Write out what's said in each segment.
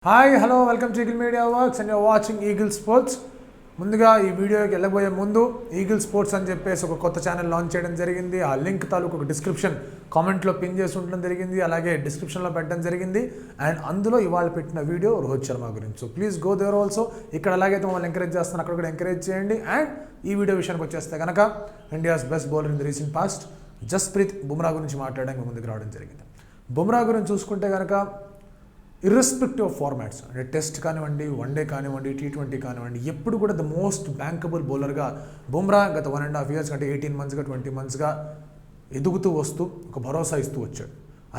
Hi hello welcome to eagle media works and you're watching eagle sports. ముందుగా ఈ వీడియోకి వెళ్ళబోయే ముందు ఈగిల్ స్పోర్ట్స్ అని చెప్పేసి ఒక కొత్త ఛానల్ లాంచ్ చేయడం జరిగింది. ఆ లింక్ తాలూకు ఒక డిస్క్రిప్షన్ కామెంట్లో పిన్ చేసి ఉండడం జరిగింది, అలాగే డిస్క్రిప్షన్లో పెట్టడం జరిగింది. అండ్ అందులో ఇవాళ పెట్టిన వీడియో రోహిత్ శర్మ గురించి. So please go there also. ఇక్కడ ఎలాగైతే మమ్మల్ని ఎంకరేజ్ చేస్తున్నారు అక్కడ కూడా ఎంకరేజ్ చేయండి. అండ్ ఈ వీడియో విషయానికి వచ్చేస్తే కనుక India's best bowler in the recent past Jasprit Bumrah గురించి మాట్లాడడానికి ముందుకు రావడం జరిగింది. బుమ్రా గురించి చూసుకుంటే కనుక ఇర్రెస్పెక్టివ్ ఆఫ్ ఫార్మాట్స్, అంటే టెస్ట్ కానివ్వండి, వన్డే కానివ్వండి, T20 కానివ్వండి, ఎప్పుడు కూడా ద మోస్ట్ బ్యాంకబుల్ బౌలర్గా బుమ్రా గత 1.5 years అంటే 18 monthsగా 20 monthsగా ఎదుగుతూ వస్తూ ఒక భరోసా ఇస్తూ వచ్చాడు.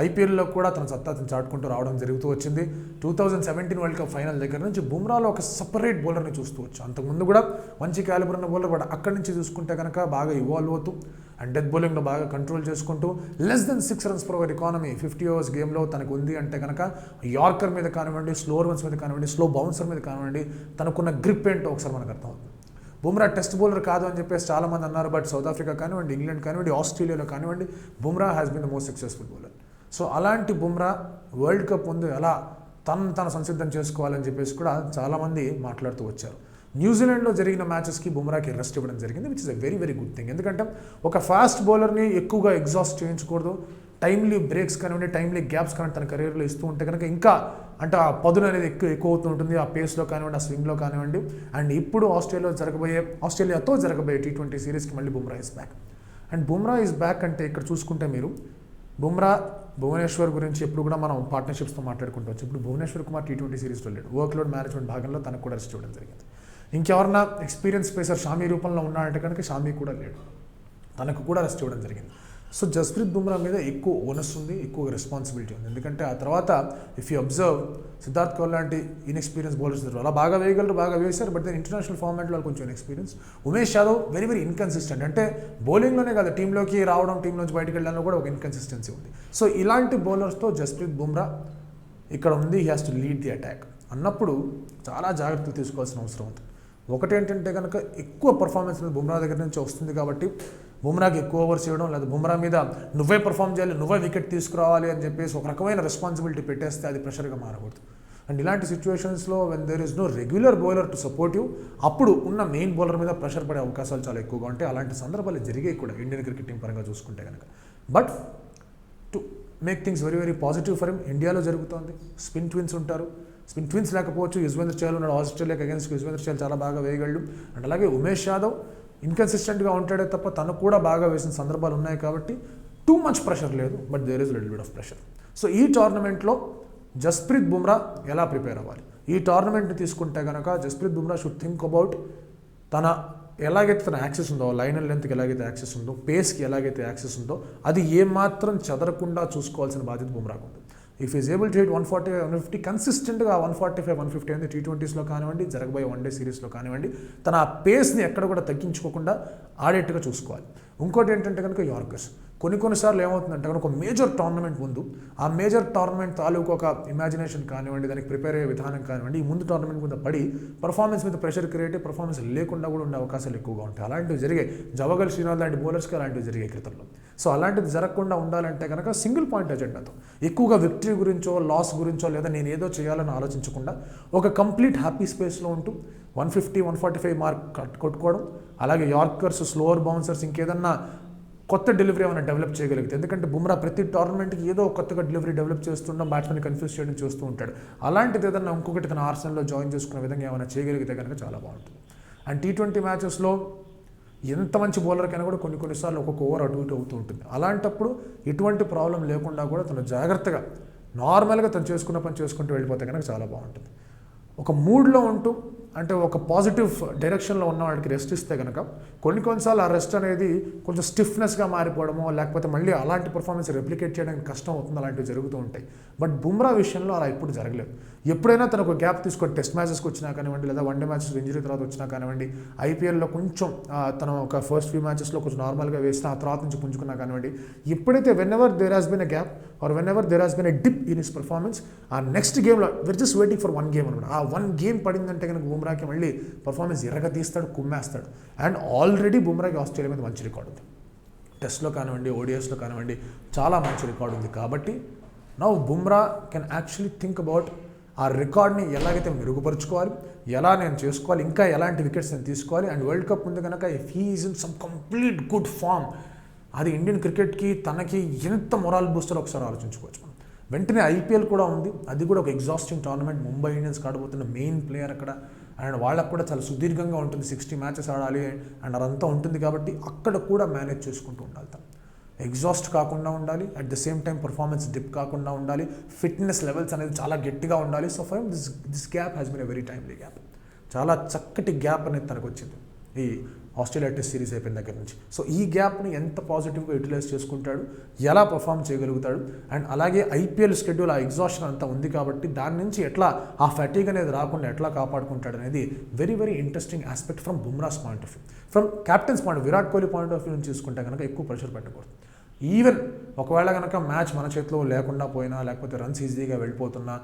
ఐపీఎల్లో కూడా తన సత్తాను చాటుకుంటూ రావడం జరుగుతూ వచ్చింది. 2017 వరల్డ్ కప్ ఫైనల్ దగ్గర నుంచి బుమ్రాలో ఒక సపరేట్ బౌలర్ని చూస్తూ వచ్చాం. అంతకుముందు కూడా మంచి క్యాలిబర్ ఉన్న బౌలర్, బట్ అక్కడి నుంచి చూసుకుంటే కనుక బాగా ఇవాల్వ్ అవుతూ అండ్ డెత్ బౌలింగ్లో బాగా కంట్రోల్ చేసుకుంటూ less than 6 runs per over economy 50 overs గేమ్లో తనకు ఉంది అంటే కనుక యార్కర్ మీద కానివ్వండి, స్లో రన్స్ మీద కానివ్వండి, స్లో బౌన్సర్ మీద కానివ్వండి, తనకున్న గ్రిప్ ఏంటో ఒకసారి మనకు అర్థమవుతుంది. బుమ్రా టెస్ట్ బౌలర్ కాదు అని చెప్పేసి చాలామంది అన్నారు, బట్ సౌత్ ఆఫ్రికా కానివ్వండి, ఇంగ్లాండ్ కానివ్వండి, ఆస్ట్రేలియాలో కానివ్వండి, Bumrah has been the most successful bowler. So అలాంటి బుమ్రా వరల్డ్ కప్ ముందు ఎలా తను సంసిద్ధం చేసుకోవాలని చెప్పేసి కూడా చాలామంది మాట్లాడుతూ వచ్చారు. న్యూజిలాండ్లో జరిగిన మ్యాచెస్కి బుమ్రాకి రెస్ట్ ఇవ్వడం జరిగింది, which is a very very good thing. ఎందుకంటే ఒక ఫాస్ట్ బౌలర్ని ఎక్కువగా ఎగ్జాస్ట్ చేయించకూడదు. టైమ్లీ బ్రేక్స్ కానివ్వండి, టైమ్లీ గ్యాప్స్ కానివ్వండి తన కెరీర్లో ఇస్తూ ఉంటే కనుక ఇంకా అంటే ఆ పదును అనేది ఎక్కువ అవుతూ ఉంటుంది, ఆ పేస్లో కానివ్వండి, ఆ స్వింగ్లో కానివ్వండి. అండ్ ఇప్పుడు ఆస్ట్రేలియాతో జరగబోయే T20 సిరీస్కి మళ్ళీ Bumrah is back. And Bumrah is back అంటే ఇక్కడ చూసుకుంటే మీరు బుమ్రా భువనేశ్వర్ గురించి ఎప్పుడు కూడా మనం పార్ట్నర్షిప్స్తో మాట్లాడుకుంటూ వచ్చి ఇప్పుడు భువనేశ్వర్ కుమార్ T20 సిరీస్లో లేడు. వర్క్లోడ్ మేనేజ్మెంట్ భాగంలో తనకు కూడా రెస్ట్ ఇవ్వడం జరిగింది. ఇంకెవరన్నా ఎక్స్పీరియన్స్ పేసర్ షామీ రూపంలో ఉన్నారంటే కనుక షామీ కూడా లేడు, తనకు కూడా రెస్ట్ ఇవ్వడం జరిగింది. సో జస్ప్రీత్ బుమ్రా మీద ఎక్కువ ఓనస్ ఉంది, ఎక్కువ రెస్పాన్సిబిలిటీ ఉంది. ఎందుకంటే ఆ తర్వాత if you observe Siddharth Kaul లాంటి ఇన్ఎక్స్పీరియన్స్ బౌలర్స్ అలా బాగా వేయగలరు, బాగా వేశారు, బట్ దెన్ ఇంటర్నేషనల్ ఫార్మాట్లో వాళ్ళు కొంచెం experience. Umesh Yadav very very inconsistent, అంటే బౌలింగ్లోనే కాదు టీంలోకి రావడం, టీం నుంచి బయటకు వెళ్ళడంలో కూడా ఒక ఇన్కన్సిస్టెన్సీ ఉంది. సో ఇలాంటి బౌలర్స్తో జస్ప్రీత్ బుమ్రా ఇక్కడ ఉంది, he has to lead the attack అన్నప్పుడు చాలా జాగ్రత్తలు తీసుకోవాల్సిన అవసరం ఉంది. ఒకటి ఏంటంటే కనుక ఎక్కువ పర్ఫార్మెన్స్ మీద బుమ్రా దగ్గర నుంచి వస్తుంది కాబట్టి బుమ్రాకి ఎక్కువ ఓవర్స్ ఇవ్వడం, లేదా బుమ్రా మీద నువ్వే పర్ఫామ్ చేయాలి, నువ్వే వికెట్ తీసుకురావాలి అని చెప్పేసి ఒక రకమైన రెస్పాన్సిబిలిటీ పెట్టేస్తే అది ప్రెషర్గా మారకూడదు. అండ్ ఇలాంటి సిచ్యువేషన్స్లో when there is no regular bowler to support you, అప్పుడు ఉన్న మెయిన్ బౌలర్ మీద ప్రెషర్ పడే అవకాశాలు చాలా ఎక్కువగా ఉంటాయి. అలాంటి సందర్భాలు జరిగాయి కూడా ఇండియన్ క్రికెట్ టీం పరంగా చూసుకుంటే కనుక. But to make things very very positive for him, ఇండియాలో జరుగుతోంది. స్పిన్ ట్విన్స్ ఉంటారు, స్పిన్ ట్విన్స్ లేకపోవచ్చు, యుజ్వేంద్ర చహల్ ఉన్నాడు ఆస్ట్రేలియాకి అగేన్స్ట్, యుజ్వేంద్ర చహల్ చాలా బాగా వేయగలడు. అండ్ అలాగే ఉమేష్ యాదవ్ ఇన్కన్సిస్టెంట్గా ఉంటాడే తప్ప తను కూడా బాగా వేసిన సందర్భాలు ఉన్నాయి కాబట్టి టూ మచ్ ప్రెషర్ లేదు, but there is little bit of pressure. So ఈ టోర్నమెంట్లో జస్ప్రీత్ బుమ్రా ఎలా ప్రిపేర్ అవ్వాలి? ఈ టోర్నమెంట్ని తీసుకుంటే కనుక Jasprit Bumrah should think about ఎలాగైతే తన యాక్సెస్ ఉందో, లైన్ అండ్ లెంత్కి ఎలాగైతే యాక్సెస్ ఉందో, పేస్కి ఎలాగైతే యాక్సెస్ ఉందో, అది ఏమాత్రం చెదరకుండా చూసుకోవాల్సిన బాధ్యత బుమ్రాకు ఉంది. If is able to hit 140, 150 కన్సిస్టెంట్గా 145, 150 అనేది T20స్లో కానివ్వండి, జరగబోయే వన్డే సిరీస్లో కానివ్వండి, తన ఆ పేస్ని ఎక్కడ కూడా తగ్గించుకోకుండా ఆడేట్టుగా చూసుకోవాలి. ఇంకోటి ఏంటంటే కనుక యార్కర్స్ కొన్నిసార్లు ఏమవుతుందంటే కనుక ఒక మేజర్ టోర్నమెంట్ ముందు ఆ మేజర్ టోర్నమెంట్ తాలూకు ఒక ఇమాజినేషన్ కానివ్వండి, దానికి ప్రిపేర్ అయ్యే విధానం కానివ్వండి, ఈ ముందు టోర్నమెంట్ మీద పడి పర్ఫార్మెన్స్ మీద ప్రెషర్ క్రియేట్ అయ్యి పర్ఫార్మెన్స్ లేకుండా కూడా ఉండే అవకాశాలు ఎక్కువగా ఉంటాయి. అలాంటివి జరిగాయి జవగల్ శ్రీనాథ్ లాంటి బౌలర్స్కి, అలాంటివి జరిగాయి క్రితంలో. సో అలాంటిది జరగకుండా ఉండాలంటే కనుక సింగిల్ పాయింట్ ఎజెండాతో ఎక్కువగా విక్టరీ గురించో, లాస్ గురించో, లేదా నేను ఏదో చేయాలని ఆలోచించకుండా ఒక కంప్లీట్ హ్యాపీ స్పేస్లో ఉంటూ 150, 145 మార్క్ కొట్టుకోవడం, అలాగే యార్కర్స్, స్లోవర్ బౌన్సర్స్, ఇంకేదన్నా కొత్త డెలివరీ ఏమైనా డెవలప్ చేయగలిగితే. ఎందుకంటే బుమ్రా ప్రతి టోర్నమెంట్కి ఏదో కొత్తగా డెలివరీ డెవలప్ చేస్తుండడం, బ్యాట్స్మెన్ కన్ఫ్యూజ్ చేయడం చూస్తూ ఉంటాడు. అలాంటిది ఏదన్నా ఇంకొకటి తన ఆర్సెనల్లో జాయిన్ చేసుకునే విధంగా ఏమైనా చేయగలిగితే కనుక చాలా బాగుంటుంది. అండ్ T20 మ్యాచెస్లో ఎంత మంచి బౌలర్కైనా కూడా కొన్నిసార్లు ఒక్కొక్క ఓవర్ అటు ఇటు అవుతూ ఉంటుంది. అలాంటప్పుడు ఎటువంటి ప్రాబ్లం లేకుండా కూడా తను జాగ్రత్తగా నార్మల్గా తను చేసుకున్న పని చేసుకుంటూ వెళ్ళిపోతే కనుక చాలా బాగుంటుంది. ఒక మూడ్లో ఉంటూ, అంటే ఒక పాజిటివ్ డైరెక్షన్లో ఉన్న వాడికి రెస్ట్ ఇస్తే కనుక కొన్నిసార్లు ఆ రెస్ట్ అనేది కొంచెం స్టిఫ్నెస్గా మారిపోవడమో, లేకపోతే మళ్ళీ అలాంటి పర్ఫార్మెన్స్ రెప్లికేట్ చేయడానికి కష్టం అవుతుంది, అలాంటివి జరుగుతూ ఉంటాయి. బట్ బుమ్రా విషయంలో అలా ఎప్పుడు జరగలేదు. ఎప్పుడైనా తను ఒక గ్యాప్ తీసుకొని టెస్ట్ మ్యాచెస్కి వచ్చినా కానివ్వండి, లేదా వన్డే మ్యాచెస్ ఇంజరీ తర్వాత వచ్చినా కానివ్వండి, ఐపీఎల్లో కొంచెం తను ఒక ఫస్ట్ ఫ్యూ మ్యాచెస్లో కొంచెం నార్మల్గా వేసినా ఆ తర్వాత నుంచి పుంజుకున్నా కానివ్వండి, ఎప్పుడైతే whenever there has been a gap or whenever there has been a dip in his performance, ఆ నెక్స్ట్ గేమ్లో we're just waiting for one game అనమాట. ఆ వన్ గేమ్ పడిందంటే కనుక బుమ్రాకి మళ్ళీ పర్ఫార్మెన్స్ తీస్తాడు, కుమ్మేస్తాడు. అండ్ ఆల్రెడీ బుమ్రాకి ఆస్ట్రేలియా మీద మంచి రికార్డు ఉంది, టెస్ట్లో కానివ్వండి, ఓడిఎస్లో కానివ్వండి చాలా మంచి రికార్డు ఉంది. కాబట్టి now Bumrah can actually think about ఆ రికార్డ్ని ఎలాగైతే మెరుగుపరుచుకోవాలి, ఎలా నేను చేసుకోవాలి, ఇంకా ఎలాంటి వికెట్స్ నేను తీసుకోవాలి. అండ్ వరల్డ్ కప్ ముందు కనుక if he is in some complete good form, అది ఇండియన్ క్రికెట్కి తనకి ఎంత మొరాల్ బూస్టర్ ఒకసారి ఆలోచించుకోవచ్చు మనం. వెంటనే ఐపీఎల్ కూడా ఉంది, అది కూడా ఒక ఎగ్జాస్టింగ్ టోర్నమెంట్. ముంబై ఇండియన్స్ ఆడబోతున్న మెయిన్ ప్లేయర్ అక్కడ, అండ్ వాళ్ళకు కూడా చాలా సుదీర్ఘంగా ఉంటుంది, 60 మ్యాచెస్ ఆడాలి అండ్ అదంతా ఉంటుంది కాబట్టి అక్కడ కూడా మేనేజ్ చేసుకుంటూ ఉండాలి. తను ఎగ్జాస్ట్ కాకుండా ఉండాలి, at the same time performance dip కాకుండా ఉండాలి, ఫిట్నెస్ లెవెల్స్ అనేది చాలా గట్టిగా ఉండాలి. So for this gap has been a very timely gap. చాలా చక్కటి గ్యాప్ అనేది తనకు వచ్చింది ఈ ఆస్ట్రేలియా టెస్ట్ సిరీస్ అయిపోయిన దగ్గర నుంచి. సో ఈ గ్యాప్ని ఎంత పాజిటివ్గా యూటిలైజ్ చేసుకుంటాడు, ఎలా పర్ఫామ్ చేయగలుగుతాడు, అండ్ అలాగే ఐపీఎల్ షెడ్యూల్ ఆ ఎగ్జాషన్ అంతా ఉంది కాబట్టి దాని నుంచి ఎట్లా ఆ ఫెటీగ్ అనేది రాకుండా ఎట్లా కాపాడుకుంటాడు అనేది very very interesting aspect from Bumrah's point of view. From captain's point, Virat Kohli point of view నుంచి చూసుకుంటే కనుక ఎక్కువ ప్రెషర్ పెట్టకూడదు. ఈవెన్ ఒకవేళ కనుక మ్యాచ్ మన చేతిలో లేకుండా పోయినా, లేకపోతే రన్స్ ఈజీగా వెళ్ళిపోతున్నా,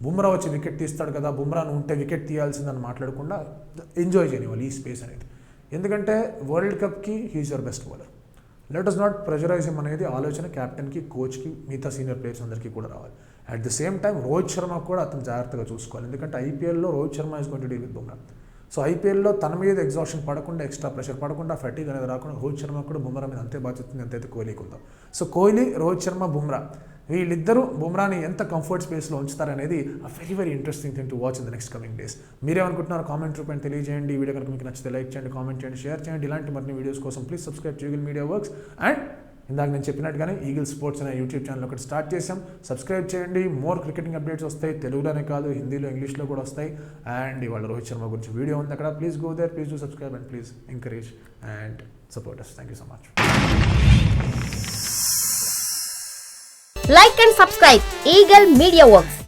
బుమ్రా వచ్చి వికెట్ తీస్తాడు కదా, బుమ్రాను ఉంటే వికెట్ తీయాల్సిందని మాట్లాడకుండా ఎంజాయ్ చేయనివ్వాలి ఈ స్పేస్ అనేది. ఎందుకంటే వరల్డ్ కప్కి he's your best bowler. Let us not pressurize him అనేది ఆలోచన క్యాప్టెన్కి, కోచ్కి, మిగతా సీనియర్ ప్లేయర్స్ అందరికీ కూడా రావాలి. At the same time Rohit Sharma కూడా అతను జాగ్రత్తగా చూసుకోవాలి. ఎందుకంటే ఐపీఎల్లో Rohit Sharma is going to deal with Bumrah. So ఐపీఎల్లో తన మీద ఎగ్జాషన్ పడకుండా, ఎక్స్ట్రా ప్రెషర్ పడకుండా, ఫెటీగ్ అనేది రాకుండా రోహిత్ శర్మ కూడా బుమ్రా మీద అంతే బాధ్యత ఉంది ఎంతైతే కోహ్లీకి ఉందో. సో కోహ్లీ, రోహిత్ శర్మ, బుమ్రా వీళ్ళిద్దరూ బుమ్రాని ఎంత కంఫర్ట్ స్పేస్లో ఉంచుతారనేది very very interesting thing to watch in the next coming days. మీరేమనుకుంటున్నారు కామెంట్ రూపాయలు తెలియజేయండి. ఈ వీడియో కనుక మీకు నచ్చితే లైక్ చేయండి, కామెంట్ చేయండి, షేర్ చేయండి. ఇలాంటి మరిన్ని వీడియోస్ కోసం please subscribe to eagle media works. And ఇందాక నేను చెప్పినట్టుగానే ఈగిల్ స్పోర్ట్స్ అనే యూట్యూబ్ ఛానల్ ఒకటి స్టార్ట్ చేసాం, సబ్స్క్రైబ్ చేయండి. మోర్ క్రికెటింగ్ అప్డేట్స్ వస్తాయి, తెలుగులోనే కాదు హిందీలో, ఇంగ్లీష్లో కూడా వస్తాయి. అండ్ ఇవాళ రోహిత్ శర్మ గురించి వీడియో ఉంది అక్కడ, please go there, please do subscribe and please encourage and support us. Thank you so much. Like and subscribe Eagle Media Works.